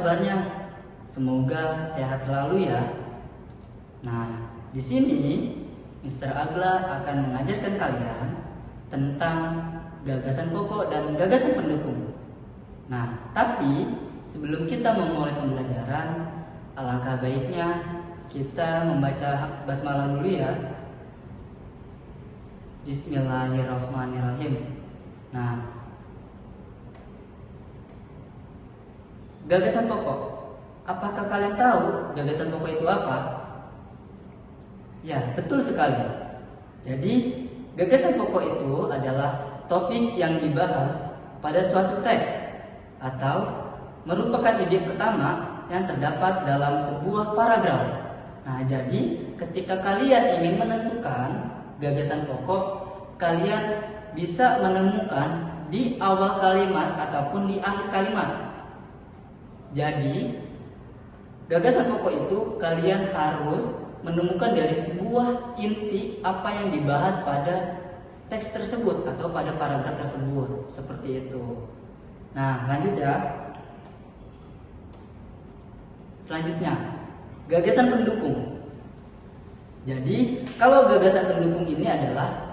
kabarnya? Semoga sehat selalu ya. Nah, di sini Mr. Agla akan mengajarkan kalian tentang gagasan pokok dan gagasan pendukung. Nah, tapi sebelum kita memulai pembelajaran, alangkah baiknya kita membaca basmalah dulu ya. Bismillahirrahmanirrahim. Nah, gagasan pokok. Apakah kalian tahu gagasan pokok itu apa? Ya, betul sekali. Jadi, gagasan pokok itu adalah topik yang dibahas pada suatu teks atau merupakan ide pertama yang terdapat dalam sebuah paragraf. Nah, jadi ketika kalian ingin menentukan gagasan pokok, kalian bisa menemukan di awal kalimat ataupun di akhir kalimat. Jadi, gagasan pokok itu kalian harus menemukan dari sebuah inti apa yang dibahas pada teks tersebut atau pada paragraf tersebut. Seperti itu. Nah, lanjut ya. Selanjutnya, gagasan pendukung. Jadi, kalau gagasan pendukung ini adalah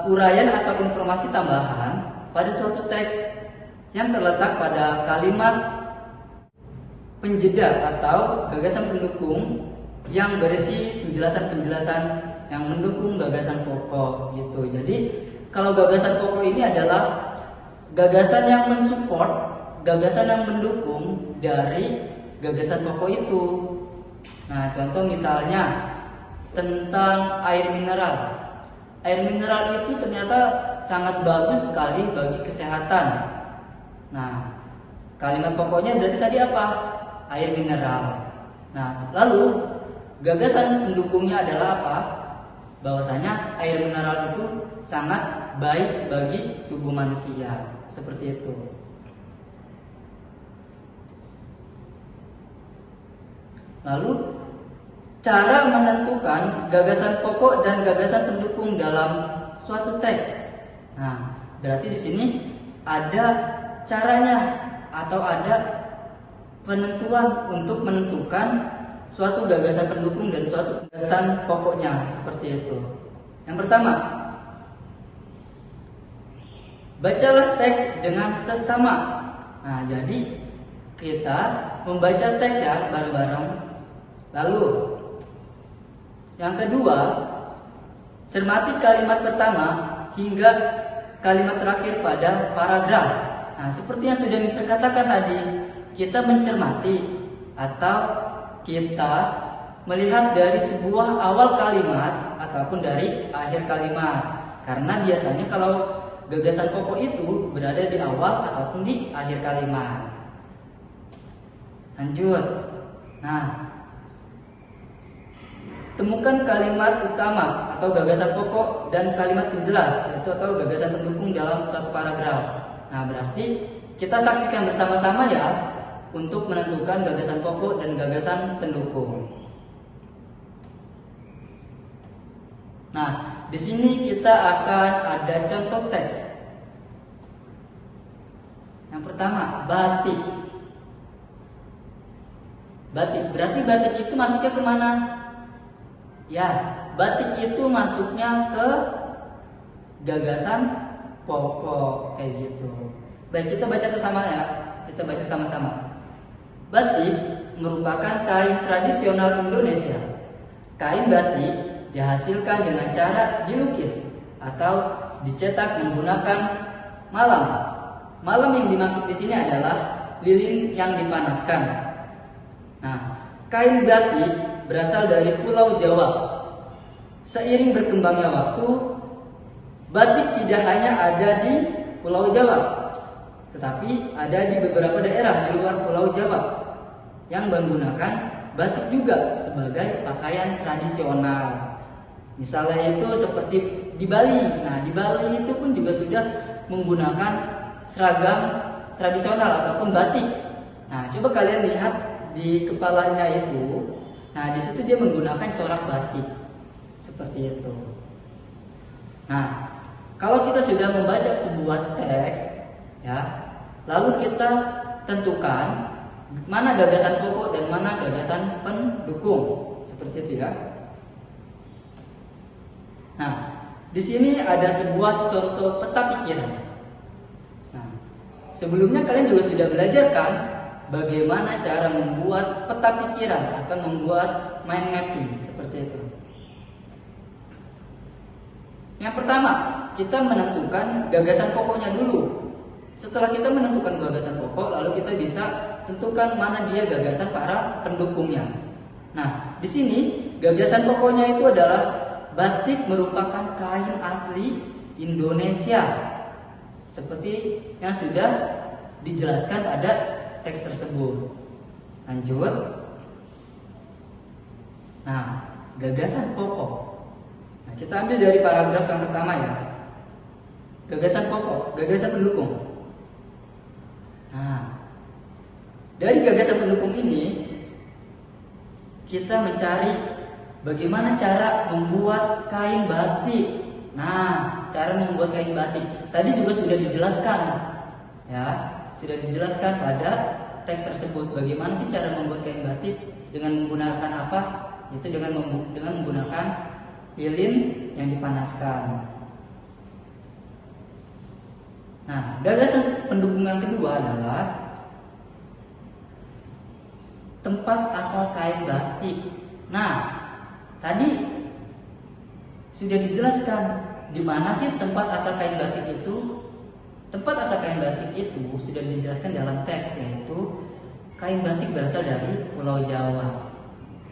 uraian atau informasi tambahan pada suatu teks yang terletak pada kalimat penjeda atau gagasan pendukung yang berisi penjelasan-penjelasan yang mendukung gagasan pokok gitu. Jadi kalau gagasan pokok ini adalah gagasan yang mensupport, gagasan yang mendukung dari gagasan pokok itu. Nah, contoh misalnya tentang air mineral. Air mineral itu ternyata sangat bagus sekali bagi kesehatan. Nah, kalimat pokoknya berarti tadi apa? Air mineral. Nah, lalu gagasan pendukungnya adalah apa? Bahwasanya air mineral itu sangat baik bagi tubuh manusia. Seperti itu. Lalu cara menentukan gagasan pokok dan gagasan pendukung dalam suatu teks. Nah, berarti di sini ada caranya atau ada penentuan untuk menentukan suatu gagasan pendukung dan suatu gagasan pokoknya, seperti itu. Yang pertama, bacalah teks dengan seksama. Nah, jadi kita membaca teks ya bareng-bareng. Lalu yang kedua, cermati kalimat pertama hingga kalimat terakhir pada paragraf. Nah, seperti yang sudah Mister katakan tadi, kita mencermati atau kita melihat dari sebuah awal kalimat ataupun dari akhir kalimat. Karena biasanya kalau gagasan pokok itu berada di awal ataupun di akhir kalimat. Lanjut. Nah, temukan kalimat utama atau gagasan pokok dan kalimat penjelas atau gagasan pendukung dalam suatu paragraf. Nah, berarti kita saksikan bersama-sama ya untuk menentukan gagasan pokok dan gagasan pendukung. Nah, di sini kita akan ada contoh teks. Yang pertama, batik. Batik, berarti batik itu masuknya ke mana? Ya, batik itu masuknya ke gagasan pokok kayak gitu. Baik, kita baca sesama ya. Kita baca sama-sama. Batik merupakan kain tradisional Indonesia. Kain batik dihasilkan dengan cara dilukis atau dicetak menggunakan malam. Malam yang dimaksud di sini adalah lilin yang dipanaskan. Nah, kain batik berasal dari Pulau Jawa. Seiring berkembangnya waktu, batik tidak hanya ada di Pulau Jawa, tetapi ada di beberapa daerah di luar Pulau Jawa yang menggunakan batik juga sebagai pakaian tradisional. Misalnya itu seperti di Bali. Nah, di Bali itu pun juga sudah menggunakan seragam tradisional ataupun batik. Nah, coba kalian lihat di kepalanya itu. Nah, di situ dia menggunakan corak batik. Seperti itu. Nah, kalau kita sudah membaca sebuah teks, ya, lalu kita tentukan mana gagasan pokok dan mana gagasan pendukung. Seperti itu ya. Nah, di sini ada sebuah contoh peta pikiran. Nah, sebelumnya kalian juga sudah belajar kan bagaimana cara membuat peta pikiran atau membuat mind mapping seperti itu. Yang pertama, kita menentukan gagasan pokoknya dulu. Setelah kita menentukan gagasan pokok, lalu kita bisa tentukan mana dia gagasan para pendukungnya. Nah, di sini gagasan pokoknya itu adalah batik merupakan kain asli Indonesia, seperti yang sudah dijelaskan pada teks tersebut. Lanjut. Nah, gagasan pokok. Nah, kita ambil dari paragraf yang pertama ya. Gagasan pokok, gagasan pendukung. Nah, dari gagasan pendukung ini kita mencari bagaimana cara membuat kain batik. Nah, cara membuat kain batik tadi juga sudah dijelaskan ya, sudah dijelaskan pada teks tersebut. Bagaimana sih cara membuat kain batik dengan menggunakan apa? Itu dengan menggunakan lilin yang dipanaskan. Nah, gagasan pendukung yang kedua adalah tempat asal kain batik. Nah, tadi sudah dijelaskan di mana sih tempat asal kain batik itu. Tempat asal kain batik itu sudah dijelaskan dalam teks, yaitu kain batik berasal dari Pulau Jawa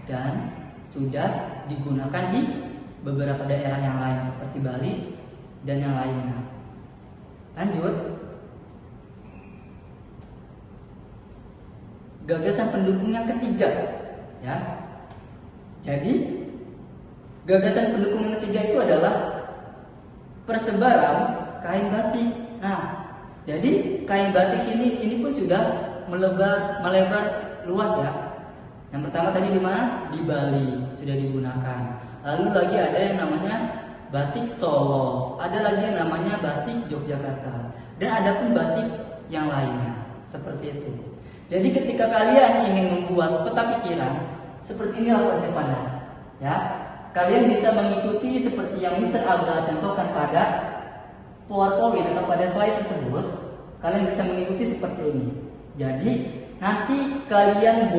dan sudah digunakan di beberapa daerah yang lain seperti Bali dan yang lainnya. Lanjut. Gagasan pendukung yang ketiga ya. Jadi gagasan pendukung yang ketiga itu adalah persebaran kain batik. Nah, jadi kain batik ini pun sudah melebar luas ya. Yang pertama tadi di mana? Di Bali sudah digunakan. Lalu lagi ada yang namanya batik Solo, ada lagi yang namanya batik Yogyakarta, dan ada pun batik yang lainnya seperti itu. Jadi ketika kalian ingin membuat peta pikiran seperti ini konsepnya, ya, kalian bisa mengikuti seperti yang Mr. Abdul contohkan pada PowerPoint atau pada slide tersebut. Kalian bisa mengikuti seperti ini. Jadi nanti kalian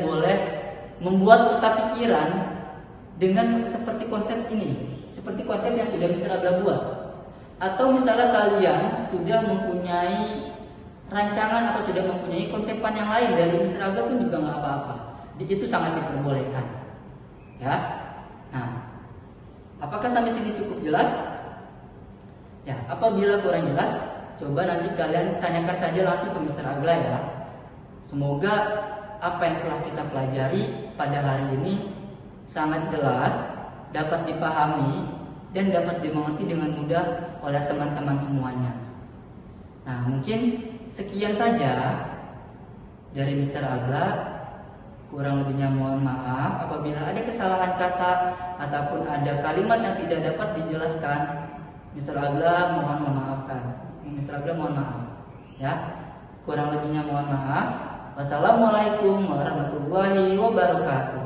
boleh membuat peta pikiran dengan seperti konsep ini, seperti konsep yang sudah Mr. Abdul buat. Atau misalnya kalian sudah mempunyai rancangan atau sudah mempunyai konsepan yang lain dari Mr. Abdul pun juga nggak apa-apa. Itu sangat diperbolehkan. Ya. Nah, apakah sampai sini cukup jelas? Ya, apabila kurang jelas, coba nanti kalian tanyakan saja langsung ke Mr. Agla ya. Semoga apa yang telah kita pelajari pada hari ini sangat jelas, dapat dipahami dan dapat dimengerti dengan mudah oleh teman-teman semuanya. Nah, mungkin sekian saja dari Mr. Agla. Kurang lebihnya mohon maaf apabila ada kesalahan kata ataupun ada kalimat yang tidak dapat dijelaskan. Mr. Agla mohon memaafkan. Mr. Agla mohon maaf. Ya, kurang lebihnya mohon maaf. Wassalamualaikum warahmatullahi wabarakatuh.